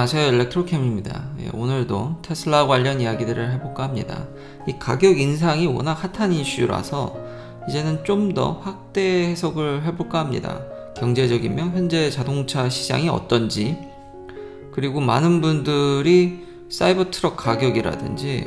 안녕하세요, 일렉트로캠입니다. 오늘도 테슬라 관련 이야기들을 해볼까 합니다. 이 가격 인상이 워낙 핫한 이슈라서 이제는 좀 더 확대 해석을 해볼까 합니다. 경제적이면 현재 자동차 시장이 어떤지, 그리고 많은 분들이 사이버 트럭 가격이라든지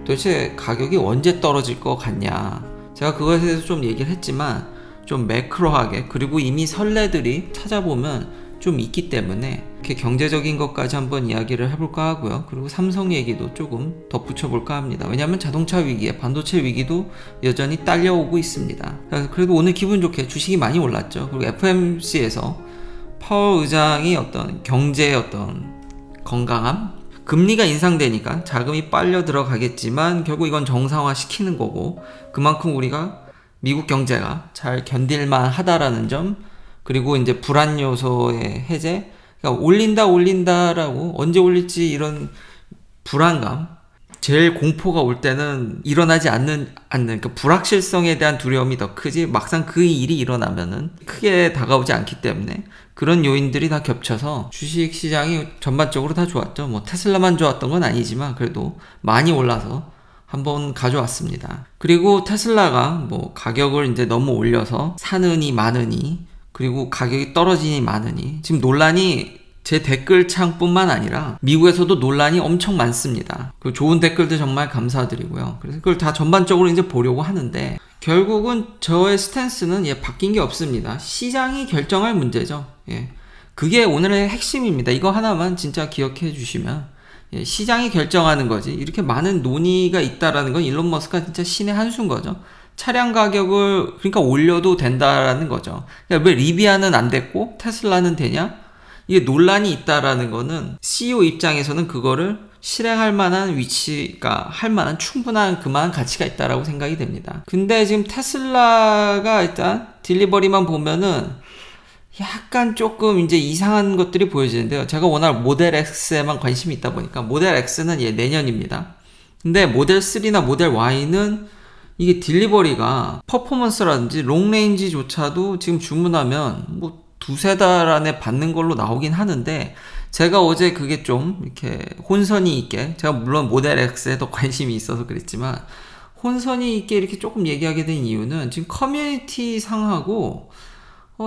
도대체 가격이 언제 떨어질 것 같냐, 제가 그것에 대해서 좀 얘기를 했지만 좀 매크로하게, 그리고 이미 선례들이 찾아보면 좀 있기 때문에 이렇게 경제적인 것까지 한번 이야기를 해볼까 하고요. 그리고 삼성 얘기도 조금 덧붙여볼까 합니다. 왜냐하면 자동차 위기에 반도체 위기도 여전히 딸려오고 있습니다. 그래도 오늘 기분 좋게 주식이 많이 올랐죠. 그리고 FOMC에서 파월 의장이 어떤 경제의 어떤 건강함, 금리가 인상되니까 자금이 빨려 들어가겠지만 결국 이건 정상화 시키는 거고, 그만큼 우리가 미국 경제가 잘 견딜만 하다라는 점, 그리고 이제 불안 요소의 해제, 그러니까 올린다라고 언제 올릴지 이런 불안감, 제일 공포가 올 때는 일어나지 않는 그러니까 불확실성에 대한 두려움이 더 크지, 막상 그 일이 일어나면은 크게 다가오지 않기 때문에 그런 요인들이 다 겹쳐서 주식 시장이 전반적으로 다 좋았죠. 뭐 테슬라만 좋았던 건 아니지만 그래도 많이 올라서 한번 가져왔습니다. 그리고 테슬라가 뭐 가격을 이제 너무 올려서 사느니 마느니, 그리고 가격이 떨어지니 마느니, 지금 논란이 제 댓글창뿐만 아니라 미국에서도 논란이 엄청 많습니다. 그 좋은 댓글들 정말 감사드리고요. 그래서 그걸 다 전반적으로 이제 보려고 하는데, 결국은 저의 스탠스는 바뀐 게 없습니다. 시장이 결정할 문제죠. 그게 오늘의 핵심입니다. 이거 하나만 진짜 기억해 주시면, 시장이 결정하는 거지, 이렇게 많은 논의가 있다라는 건 일론 머스크가 진짜 신의 한 수인 거죠. 차량 가격을 그러니까 올려도 된다라는 거죠. 그러니까 왜 리비아는 안 됐고 테슬라는 되냐? 이게 논란이 있다라는 거는 CEO 입장에서는 그거를 실행할 만한 위치가, 할 만한 충분한 그만한 가치가 있다라고 생각이 됩니다. 근데 지금 테슬라가 일단 딜리버리만 보면은 약간 조금 이제 이상한 것들이 보여지는데요. 제가 워낙 모델 X에만 관심이 있다 보니까 모델 X는 내년입니다. 근데 모델 3나 모델 Y는 이게 딜리버리가 퍼포먼스라든지 롱레인지조차도 지금 주문하면 뭐 두세 달 안에 받는 걸로 나오긴 하는데, 제가 어제 그게 좀 이렇게 혼선이 있게, 제가 물론 모델 X에 더 관심이 있어서 그랬지만 혼선이 있게 이렇게 조금 얘기하게 된 이유는 지금 커뮤니티 상하고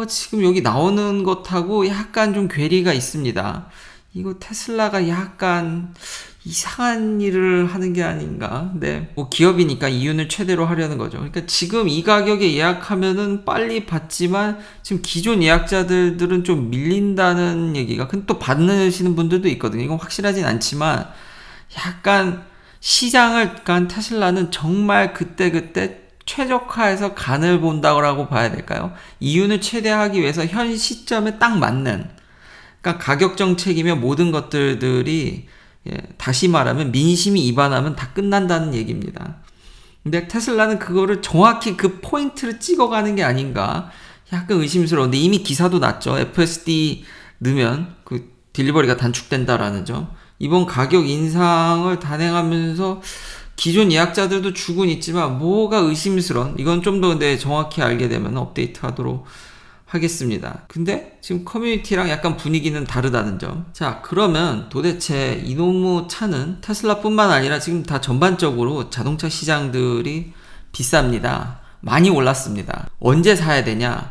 지금 여기 나오는 것하고 약간 좀 괴리가 있습니다. 이거 테슬라가 약간 이상한 일을 하는 게 아닌가. 네, 뭐 기업이니까 이윤을 최대로 하려는 거죠. 그러니까 지금 이 가격에 예약하면은 빨리 받지만 지금 기존 예약자들은 좀 밀린다는 얘기가, 근데 또 받으시는 분들도 있거든요. 이건 확실하진 않지만 약간 시장을 간 테슬라는 정말 그때그때 최적화해서 간을 본다고 봐야 될까요? 이윤을 최대화하기 위해서 현 시점에 딱 맞는, 그러니까 가격 정책이면 모든 것들이 다시 말하면 민심이 입안하면 다 끝난다는 얘기입니다. 근데 테슬라는 그거를 정확히 그 포인트를 찍어가는 게 아닌가 약간 의심스러운데, 이미 기사도 났죠. FSD 넣으면 그 딜리버리가 단축된다라는 점. 이번 가격 인상을 단행하면서 기존 예약자들도 주고는 있지만 뭐가 의심스러운, 이건 좀 더 근데 정확히 알게 되면 업데이트 하도록 하겠습니다. 근데 지금 커뮤니티랑 약간 분위기는 다르다는 점. 자, 그러면 도대체 이놈의 차는 테슬라뿐만 아니라 지금 다 전반적으로 자동차 시장들이 비쌉니다. 많이 올랐습니다. 언제 사야 되냐?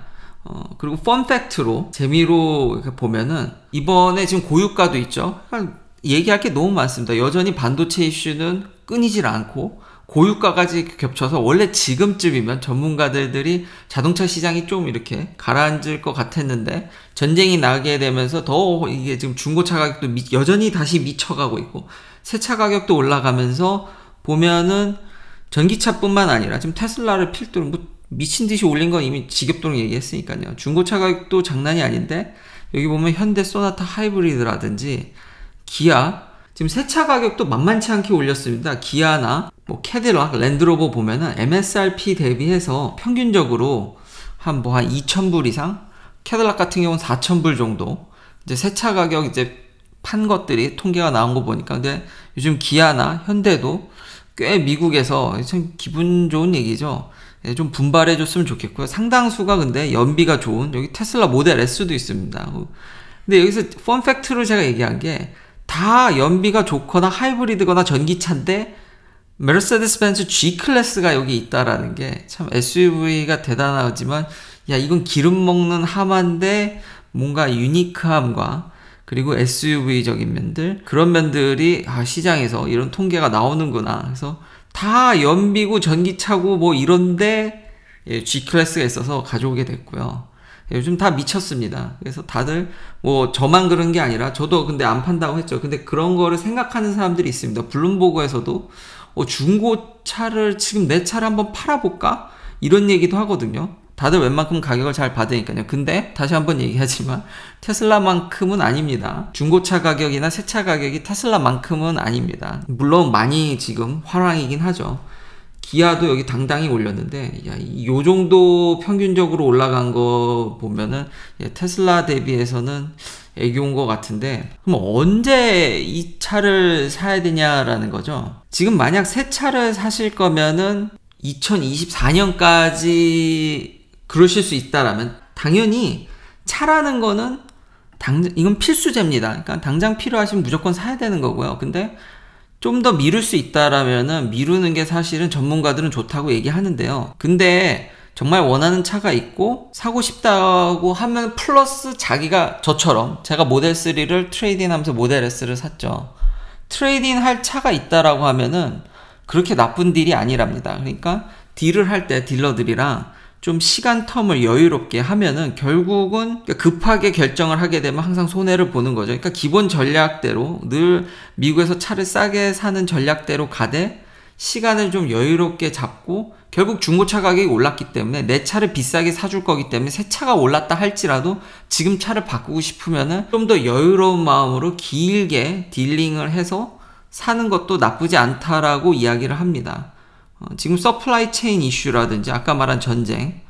그리고 펀팩트로 재미로 보면은 이번에 지금 고유가도 있죠. 얘기할 게 너무 많습니다. 여전히 반도체 이슈는 끊이질 않고 고유가까지 겹쳐서 원래 지금쯤이면 전문가들이 자동차 시장이 좀 이렇게 가라앉을 것 같았는데, 전쟁이 나게 되면서 더 이게 지금 중고차 가격도 여전히 다시 미쳐가고 있고, 새차 가격도 올라가면서 보면은 전기차뿐만 아니라 지금 테슬라를 필두로 뭐 미친 듯이 올린 건 이미 지겹도록 얘기했으니까요. 중고차 가격도 장난이 아닌데, 여기 보면 현대 소나타 하이브리드라든지 기아, 지금 새차 가격도 만만치 않게 올렸습니다. 기아나 뭐 캐딜락, 랜드로버 보면은 MSRP 대비해서 평균적으로 한 2,000불 이상, 캐딜락 같은 경우는 4,000불 정도 이제 새차 가격 이제 판 것들이 통계가 나온 거 보니까, 근데 요즘 기아나 현대도 꽤 미국에서 참 기분 좋은 얘기죠. 좀 분발해 줬으면 좋겠고요. 상당수가 근데 연비가 좋은, 여기 테슬라 모델 S도 있습니다. 근데 여기서 펀팩트로 제가 얘기한 게, 다 연비가 좋거나 하이브리드거나 전기차인데 메르세데스 벤츠 G클래스가 여기 있다라는 게 참 SUV가 대단하지만 야 이건 기름 먹는 하마인데 뭔가 유니크함과 그리고 SUV적인 면들 그런 면들이 시장에서 이런 통계가 나오는구나. 그래서 다 연비고 전기차고 뭐 이런데 G클래스가 있어서 가져오게 됐고요. 요즘 다 미쳤습니다. 그래서 다들 뭐 저만 그런 게 아니라 저도 근데 안 판다고 했죠. 근데 그런 거를 생각하는 사람들이 있습니다. 블룸버그에서도 중고차를 지금 내 차를 한번 팔아볼까? 이런 얘기도 하거든요. 다들 웬만큼 가격을 잘 받으니까요. 근데 다시 한번 얘기하지만 테슬라만큼은 아닙니다. 중고차 가격이나 새차 가격이 테슬라만큼은 아닙니다. 물론 많이 지금 화랑이긴 하죠. 기아도 여기 당당히 올렸는데 요 정도 평균적으로 올라간 거 보면은 테슬라 대비해서는 애교인 것 같은데 그럼 언제 이 차를 사야 되냐라는 거죠. 지금 만약 새 차를 사실 거면은 2024년까지 그러실 수 있다라면 당연히 차라는 거는 이건 필수제입니다. 그러니까 당장 필요하시면 무조건 사야 되는 거고요. 근데 좀 더 미룰 수 있다라면은 미루는 게 사실은 전문가들은 좋다고 얘기하는데요. 근데 정말 원하는 차가 있고 사고 싶다고 하면 플러스 자기가 저처럼 제가 모델 3를 트레이딩 하면서 모델 S를 샀죠. 트레이딩 할 차가 있다라고 하면은 그렇게 나쁜 딜이 아니랍니다. 그러니까 딜을 할 때 딜러들이랑 좀 시간 텀을 여유롭게 하면은 결국은 급하게 결정을 하게 되면 항상 손해를 보는 거죠. 그러니까 기본 전략대로 늘 미국에서 차를 싸게 사는 전략대로 가되 시간을 좀 여유롭게 잡고 결국 중고차 가격이 올랐기 때문에 내 차를 비싸게 사줄 거기 때문에 새 차가 올랐다 할지라도 지금 차를 바꾸고 싶으면은 좀 더 여유로운 마음으로 길게 딜링을 해서 사는 것도 나쁘지 않다라고 이야기를 합니다. 지금 서플라이 체인 이슈라든지 아까 말한 전쟁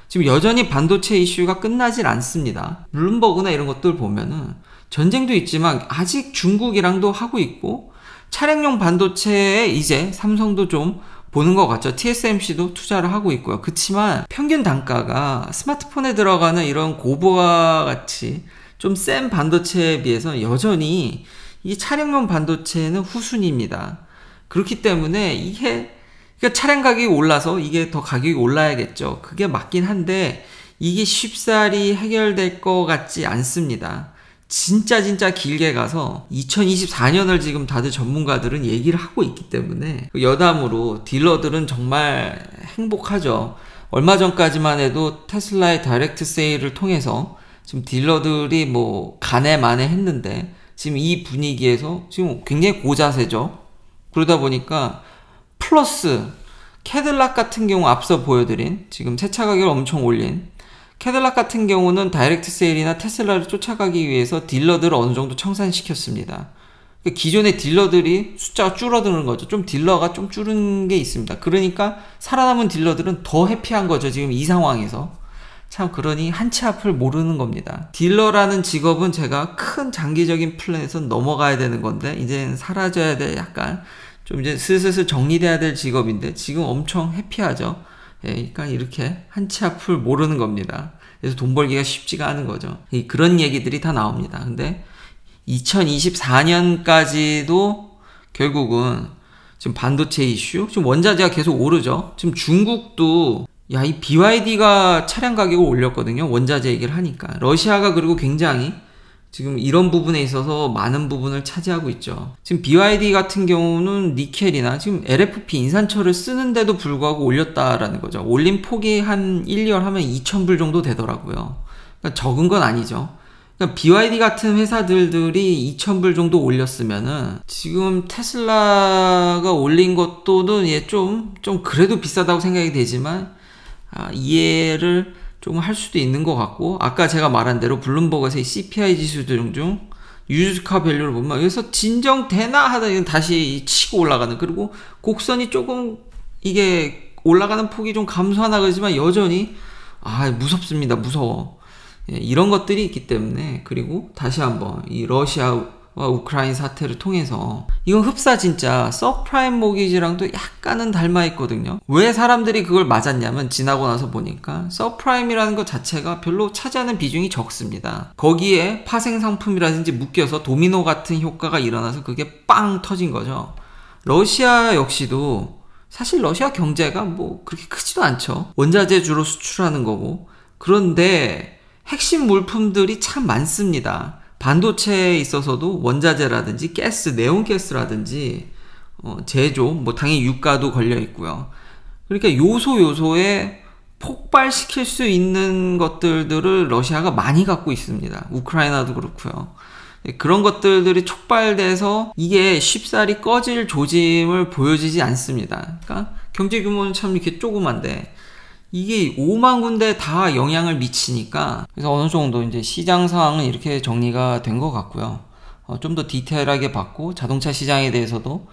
지금 여전히 반도체 이슈가 끝나질 않습니다. 블룸버그나 이런 것들 보면은 전쟁도 있지만 아직 중국이랑도 하고 있고 차량용 반도체에 이제 삼성도 좀 보는 것 같죠. TSMC도 투자를 하고 있고요. 그치만 평균 단가가 스마트폰에 들어가는 이런 고부와 같이 좀 센 반도체에 비해서 여전히 이 차량용 반도체는 후순위입니다. 그렇기 때문에 그러니까 차량 가격이 올라서 이게 더 가격이 올라야겠죠. 그게 맞긴 한데 이게 쉽사리 해결될 것 같지 않습니다. 진짜 길게 가서 2024년을 지금 다들 전문가들은 얘기를 하고 있기 때문에 여담으로 딜러들은 정말 행복하죠. 얼마 전까지만 해도 테슬라의 다이렉트 세일을 통해서 지금 딜러들이 뭐 가네마네 했는데 지금 이 분위기에서 지금 굉장히 고자세죠. 그러다 보니까 플러스 캐딜락 같은 경우 앞서 보여드린 지금 새차 가격을 엄청 올린 캐딜락 같은 경우는 다이렉트 세일이나 테슬라를 쫓아가기 위해서 딜러들을 어느 정도 청산시켰습니다. 그러니까 기존의 딜러들이 숫자가 줄어드는 거죠. 좀 딜러가 좀 줄은 게 있습니다. 그러니까 살아남은 딜러들은 더 해피한 거죠. 지금 이 상황에서. 참 그러니 한치 앞을 모르는 겁니다. 딜러라는 직업은 제가 큰 장기적인 플랜에서 넘어가야 되는 건데 이제는 사라져야 돼. 약간 좀 이제 슬슬 정리돼야 될 직업인데 지금 엄청 해피하죠. 그러니까 이렇게 한치 앞을 모르는 겁니다. 그래서 돈 벌기가 쉽지가 않은 거죠. 그런 얘기들이 다 나옵니다. 근데 2024년까지도 결국은 지금 반도체 이슈, 지금 원자재가 계속 오르죠. 지금 중국도 이 BYD가 차량 가격을 올렸거든요. 원자재 얘기를 하니까. 러시아가 그리고 굉장히 지금 이런 부분에 있어서 많은 부분을 차지하고 있죠. 지금 BYD 같은 경우는 니켈이나 지금 LFP 인산철을 쓰는데도 불구하고 올렸다라는 거죠. 올린 폭이 한 1, 2월 하면 2,000불 정도 되더라고요. 그러니까 적은 건 아니죠. 그러니까 BYD 같은 회사들이 2,000불 정도 올렸으면은 지금 테슬라가 올린 것도는 좀 그래도 비싸다고 생각이 되지만 이해를 좀 할 수도 있는 것 같고 아까 제가 말한 대로 블룸버그에서의 CPI 지수들 중 유즈카 밸류를 보면 여기서 진정되나 하다 다시 치고 올라가는 그리고 곡선이 조금 이게 올라가는 폭이 좀 감소하나 그러지만 여전히 무섭습니다. 무서워. 이런 것들이 있기 때문에 그리고 다시 한번 이 러시아 우크라이나 사태를 통해서. 이건 흡사 진짜 서프라임 모기지랑도 약간은 닮아 있거든요. 왜 사람들이 그걸 맞았냐면 지나고 나서 보니까 서프라임이라는 것 자체가 별로 차지하는 비중이 적습니다. 거기에 파생 상품이라든지 묶여서 도미노 같은 효과가 일어나서 그게 빵 터진 거죠. 러시아 역시도 사실 러시아 경제가 뭐 그렇게 크지도 않죠. 원자재 주로 수출하는 거고. 그런데 핵심 물품들이 참 많습니다. 반도체에 있어서도 원자재라든지 가스, 네온가스라든지 제조, 뭐 당연히 유가도 걸려 있고요. 그러니까 요소에 폭발시킬 수 있는 것들을 러시아가 많이 갖고 있습니다. 우크라이나도 그렇고요. 그런 것들이 촉발돼서 이게 쉽사리 꺼질 조짐을 보여지지 않습니다. 그러니까 경제 규모는 참 이렇게 조그만데 이게 5만 군데 다 영향을 미치니까, 그래서 어느 정도 이제 시장 상황은 이렇게 정리가 된 것 같고요. 좀 더 디테일하게 봤고, 자동차 시장에 대해서도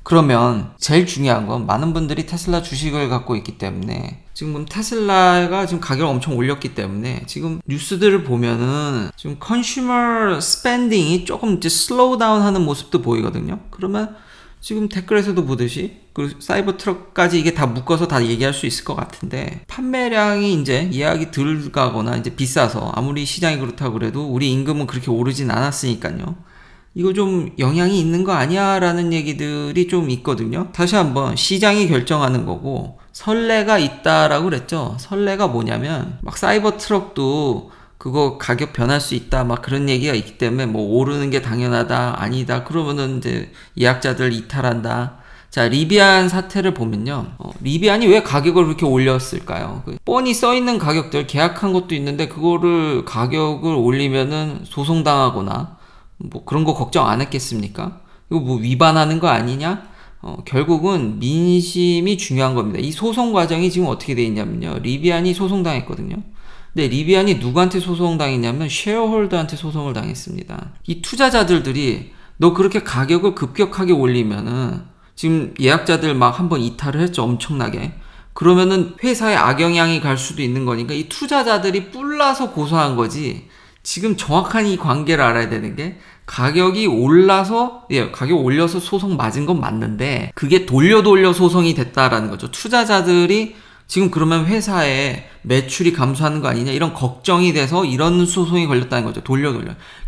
그러면 제일 중요한 건 많은 분들이 테슬라 주식을 갖고 있기 때문에 지금 테슬라가 지금 가격을 엄청 올렸기 때문에 지금 뉴스들을 보면은 지금 컨슈머 스펜딩이 조금 이제 슬로우 다운 하는 모습도 보이거든요. 그러면 지금 댓글에서도 보듯이 그 사이버 트럭까지 이게 다 묶어서 다 얘기할 수 있을 것 같은데, 판매량이 이제 예약이 덜 가거나 이제 비싸서 아무리 시장이 그렇다고 그래도 우리 임금은 그렇게 오르진 않았으니까요. 이거 좀 영향이 있는 거 아니야? 라는 얘기들이 좀 있거든요. 다시 한번 시장이 결정하는 거고, 선례가 있다라고 그랬죠. 선례가 뭐냐면 막 사이버 트럭도 그거 가격 변할 수 있다 막 그런 얘기가 있기 때문에 뭐 오르는 게 당연하다 아니다 그러면은 이제 예약자들 이탈한다. 자, 리비안 사태를 보면요, 리비안이 왜 가격을 그렇게 올렸을까요? 뻔히 써있는 가격들 계약한 것도 있는데 그거를 가격을 올리면은 소송당하거나 뭐 그런 거 걱정 안 했겠습니까? 이거 뭐 위반하는 거 아니냐? 결국은 민심이 중요한 겁니다. 이 소송 과정이 지금 어떻게 돼 있냐면요, 리비안이 소송당했거든요. 근데 리비안이 누구한테 소송당했냐면 쉐어홀더한테 소송을 당했습니다. 이 투자자들이 너 그렇게 가격을 급격하게 올리면은, 지금 예약자들 막 한번 이탈을 했죠, 엄청나게. 그러면은 회사에 악영향이 갈 수도 있는 거니까 이 투자자들이 뿔나서 고소한 거지. 지금 정확한 이 관계를 알아야 되는 게, 가격이 올라서, 가격 올려서 소송 맞은 건 맞는데 그게 돌려 소송이 됐다라는 거죠. 투자자들이 지금 그러면 회사에 매출이 감소하는 거 아니냐 이런 걱정이 돼서 이런 소송이 걸렸다는 거죠. 돌려.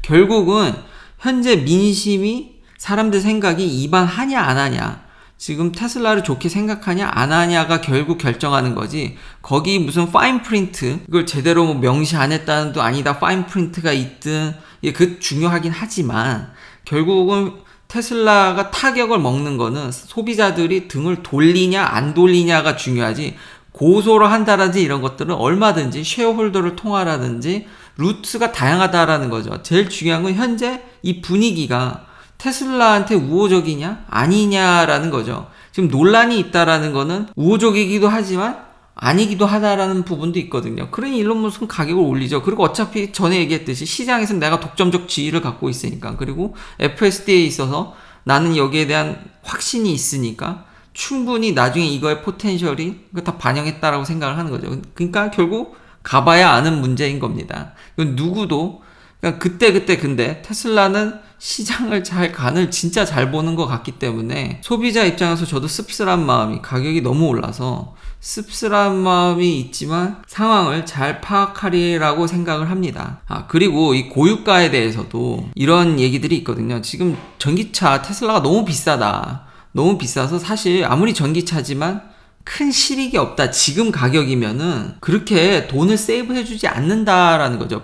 결국은 현재 민심이, 사람들 생각이 입안하냐 안 하냐, 지금 테슬라를 좋게 생각하냐 안 하냐가 결국 결정하는 거지, 거기 무슨 파인 프린트 이걸 제대로 뭐 명시 안 했다는 도 아니다 파인 프린트가 있든 그 중요하긴 하지만 결국은 테슬라가 타격을 먹는 거는 소비자들이 등을 돌리냐 안 돌리냐가 중요하지, 고소를 한다든지 이런 것들은 얼마든지 쉐어홀더를 통하라든지 루트가 다양하다라는 거죠. 제일 중요한 건 현재 이 분위기가 테슬라한테 우호적이냐 아니냐라는 거죠. 지금 논란이 있다라는 거는 우호적이기도 하지만 아니기도 하다라는 부분도 있거든요. 그러니 일론 머스크는 가격을 올리죠. 그리고 어차피 전에 얘기했듯이 시장에서는 내가 독점적 지위를 갖고 있으니까, 그리고 FSD에 있어서 나는 여기에 대한 확신이 있으니까 충분히 나중에 이거의 포텐셜이 다 반영했다라고 생각을 하는 거죠. 그러니까 결국 가봐야 아는 문제인 겁니다. 이건 누구도, 그러니까 그때 근데 테슬라는 시장을 간을 진짜 잘 보는 것 같기 때문에 소비자 입장에서 저도 씁쓸한 마음이, 가격이 너무 올라서 씁쓸한 마음이 있지만 상황을 잘 파악하리라고 생각을 합니다. 그리고 이 고유가에 대해서도 이런 얘기들이 있거든요. 지금 전기차 테슬라가 너무 비싸다, 너무 비싸서 사실 아무리 전기차지만 큰 실익이 없다, 지금 가격이면은 그렇게 돈을 세이브 해주지 않는다라는 거죠.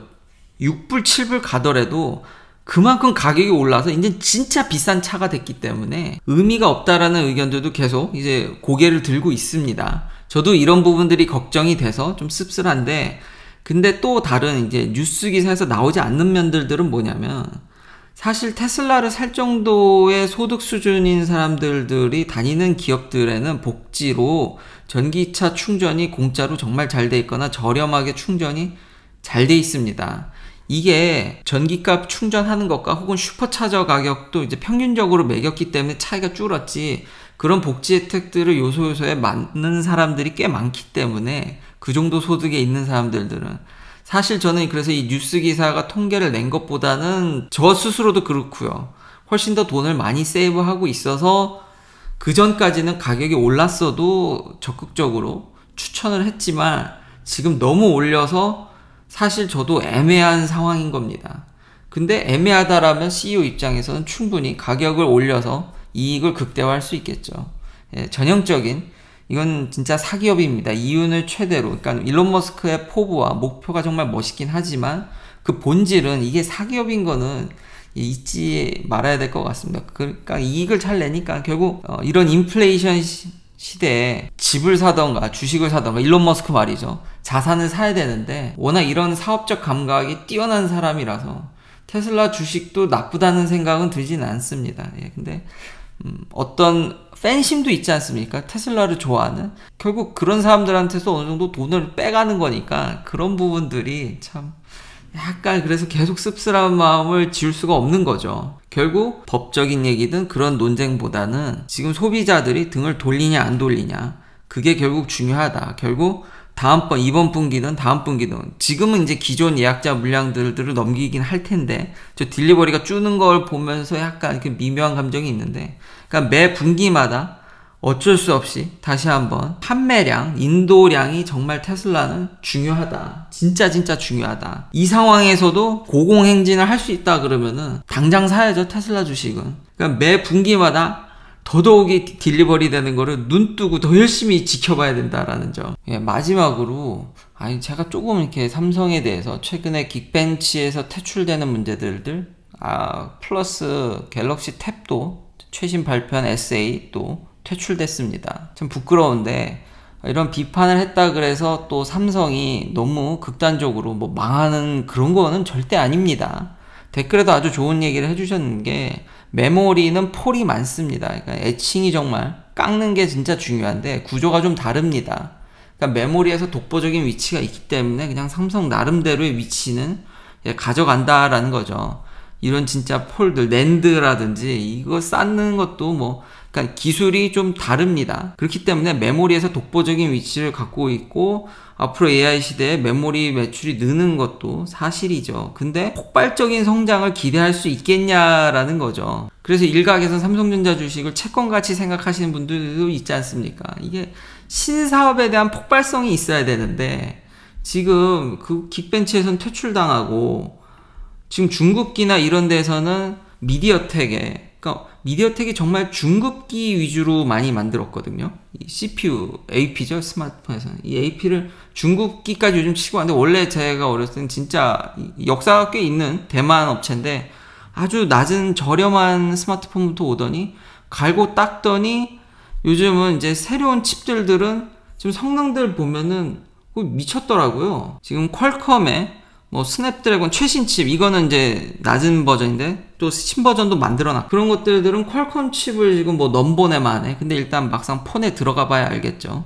6불 7불 가더라도 그만큼 가격이 올라서 이제 진짜 비싼 차가 됐기 때문에 의미가 없다라는 의견들도 계속 이제 고개를 들고 있습니다. 저도 이런 부분들이 걱정이 돼서 좀 씁쓸한데, 근데 또 다른 이제 뉴스 기사에서 나오지 않는 면들은 뭐냐면, 사실 테슬라를 살 정도의 소득 수준인 사람들이 다니는 기업들에는 복지로 전기차 충전이 공짜로 정말 잘 돼 있거나 저렴하게 충전이 잘 돼 있습니다. 이게 전기값 충전하는 것과 혹은 슈퍼차저 가격도 이제 평균적으로 매겼기 때문에 차이가 줄었지, 그런 복지 혜택들을 요소에 맞는 사람들이 꽤 많기 때문에 그 정도 소득에 있는 사람들은 사실 저는 그래서 이 뉴스 기사가 통계를 낸 것보다는 저 스스로도 그렇고요. 훨씬 더 돈을 많이 세이브하고 있어서 그 전까지는 가격이 올랐어도 적극적으로 추천을 했지만 지금 너무 올려서 사실 저도 애매한 상황인 겁니다. 근데 애매하다라면 CEO 입장에서는 충분히 가격을 올려서 이익을 극대화할 수 있겠죠. 예, 전형적인 이건 진짜 사기업입니다. 이윤을 최대로. 그러니까 일론 머스크의 포부와 목표가 정말 멋있긴 하지만 그 본질은 이게 사기업인 거는 잊지 말아야 될 것 같습니다. 그러니까 이익을 잘 내니까 결국 이런 인플레이션 시대에 집을 사던가 주식을 사던가 일론 머스크 말이죠. 자산을 사야 되는데 워낙 이런 사업적 감각이 뛰어난 사람이라서 테슬라 주식도 나쁘다는 생각은 들진 않습니다. 예, 근데 어떤 팬심도 있지 않습니까? 테슬라를 좋아하는 결국 그런 사람들한테서 어느 정도 돈을 빼가는 거니까 그런 부분들이 참 약간 그래서 계속 씁쓸한 마음을 지울 수가 없는 거죠. 결국 법적인 얘기든 그런 논쟁보다는 지금 소비자들이 등을 돌리냐 안 돌리냐 그게 결국 중요하다. 결국 다음번 이번 분기든 다음 분기든 지금은 이제 기존 예약자 물량들을 넘기긴 할 텐데 저 딜리버리가 줄는 걸 보면서 약간 이렇게 미묘한 감정이 있는데 그러니까 매 분기마다 어쩔 수 없이 다시 한번 판매량, 인도량이 정말 테슬라는 중요하다. 진짜 중요하다. 이 상황에서도 고공행진을 할 수 있다 그러면은 당장 사야죠, 테슬라 주식은. 그러니까 매 분기마다 더더욱이 딜리버리 되는 거를 눈 뜨고 더 열심히 지켜봐야 된다라는 점. 예, 마지막으로 제가 조금 이렇게 삼성에 대해서 최근에 긱벤치에서 퇴출되는 문제들 플러스 갤럭시 탭도 최신 발표한 SA 또 퇴출됐습니다. 참 부끄러운데 이런 비판을 했다 그래서 또 삼성이 너무 극단적으로 뭐 망하는 그런 거는 절대 아닙니다. 댓글에도 아주 좋은 얘기를 해주셨는 게 메모리는 폴이 많습니다. 그러니까 애칭이 정말 깎는 게 진짜 중요한데 구조가 좀 다릅니다. 그러니까 메모리에서 독보적인 위치가 있기 때문에 그냥 삼성 나름대로의 위치는 가져간다라는 거죠. 이런 진짜 폴들, 낸드라든지 이거 쌓는 것도 뭐 그러니까 기술이 좀 다릅니다. 그렇기 때문에 메모리에서 독보적인 위치를 갖고 있고 앞으로 AI 시대에 메모리 매출이 느는 것도 사실이죠. 근데 폭발적인 성장을 기대할 수 있겠냐라는 거죠. 그래서 일각에서 삼성전자 주식을 채권같이 생각하시는 분들도 있지 않습니까? 이게 신사업에 대한 폭발성이 있어야 되는데 지금 그 긱벤치에서는 퇴출당하고 지금 중급기나 이런 데서는 미디어텍에 그러니까 미디어텍이 정말 중급기 위주로 많이 만들었거든요. 이 CPU, AP죠. 스마트폰에서는. 이 AP를 중급기까지 요즘 치고 왔는데 원래 제가 어렸을 때는 진짜 역사가 꽤 있는 대만 업체인데 아주 낮은 저렴한 스마트폰부터 오더니 갈고 닦더니 요즘은 이제 새로운 칩들은 지금 성능들 보면은 미쳤더라고요. 지금 퀄컴의 뭐 스냅드래곤 최신 칩 이거는 이제 낮은 버전인데 또 신버전도 만들어놨 그런 것들은 퀄컴 칩을 지금 뭐 넘보내만 해. 근데 일단 막상 폰에 들어가 봐야 알겠죠.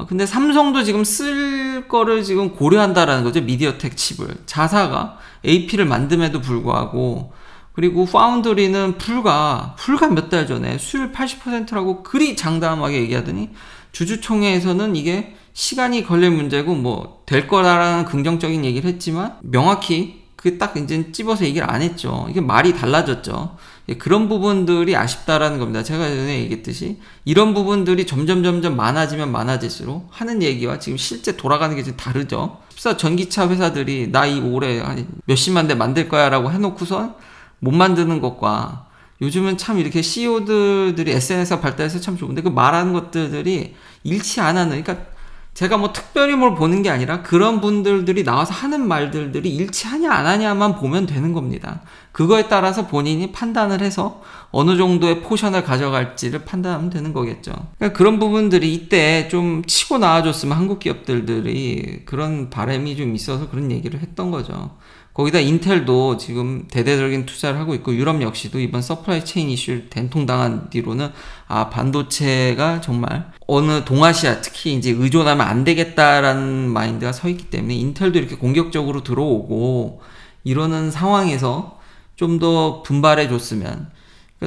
근데 삼성도 지금 쓸 거를 지금 고려한다라는 거죠. 미디어텍 칩을 자사가 AP를 만듦에도 불구하고 그리고 파운드리는 불과 몇 달 전에 수율 80%라고 그리 장담하게 얘기하더니 주주총회에서는 이게 시간이 걸릴 문제고 뭐 될 거라는 긍정적인 얘기를 했지만 명확히 그 딱 이제 찝어서 얘기를 안 했죠. 이게 말이 달라졌죠. 그런 부분들이 아쉽다라는 겁니다. 제가 전에 얘기했듯이 이런 부분들이 점점 많아지면 많아질수록 하는 얘기와 지금 실제 돌아가는 게 좀 다르죠. 전기차 회사들이 나 이 올해 한 몇십만 대 만들 거야 라고 해놓고선 못 만드는 것과 요즘은 참 이렇게 CEO들이 SNS가 발달해서 참 좋은데 그 말하는 것들이 일치 안 하는 그러니까 제가 뭐 특별히 뭘 보는 게 아니라 그런 분들이 나와서 하는 말들이 일치하냐 안 하냐만 보면 되는 겁니다. 그거에 따라서 본인이 판단을 해서 어느 정도의 포션을 가져갈지를 판단하면 되는 거겠죠. 그러니까 그런 부분들이 이때 좀 치고 나와줬으면 한국 기업들이 그런 바람이 좀 있어서 그런 얘기를 했던 거죠. 거기다 인텔도 지금 대대적인 투자를 하고 있고 유럽 역시도 이번 서플라이 체인 이슈를 된통당한 뒤로는 반도체가 정말 어느 동아시아 특히 이제 의존하면 안 되겠다라는 마인드가 서 있기 때문에 인텔도 이렇게 공격적으로 들어오고 이러는 상황에서 좀 더 분발해 줬으면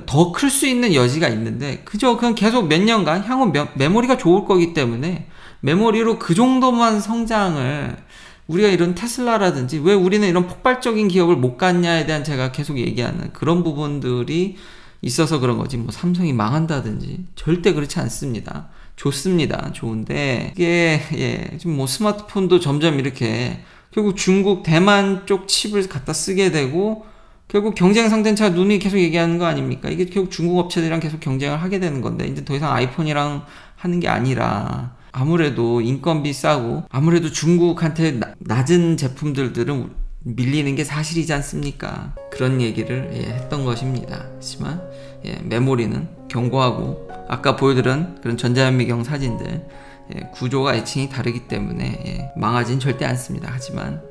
더 클 수 있는 여지가 있는데 그냥 계속 몇 년간 향후 메모리가 좋을 거기 때문에 메모리로 그 정도만 성장을 우리가 이런 테슬라라든지 왜 우리는 이런 폭발적인 기업을 못 갔냐에 대한 제가 계속 얘기하는 그런 부분들이 있어서 그런 거지, 뭐 삼성이 망한다든지 절대 그렇지 않습니다. 좋습니다. 좋은데 이게 지금 뭐 스마트폰도 점점 이렇게 결국 중국, 대만 쪽 칩을 갖다 쓰게 되고 결국 경쟁 상대차 눈이 계속 얘기하는 거 아닙니까? 이게 결국 중국 업체들이랑 계속 경쟁을 하게 되는 건데 이제 더 이상 아이폰이랑 하는 게 아니라 아무래도 인건비 싸고 아무래도 중국한테 낮은 제품들은 밀리는 게 사실이지 않습니까? 그런 얘기를 했던 것입니다. 하지만 메모리는 견고하고 아까 보여드린 그런 전자현미경 사진들 구조가 애칭이 다르기 때문에 망하진 절대 않습니다. 하지만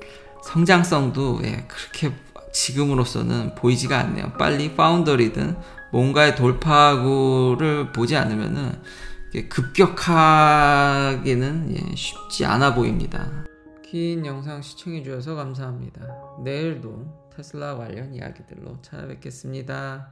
성장성도 그렇게 지금으로서는 보이지가 않네요. 빨리 파운더리든 뭔가의 돌파구를 보지 않으면은 급격하게는 쉽지 않아 보입니다. 긴 영상 시청해주셔서 감사합니다. 내일도 테슬라 관련 이야기들로 찾아뵙겠습니다.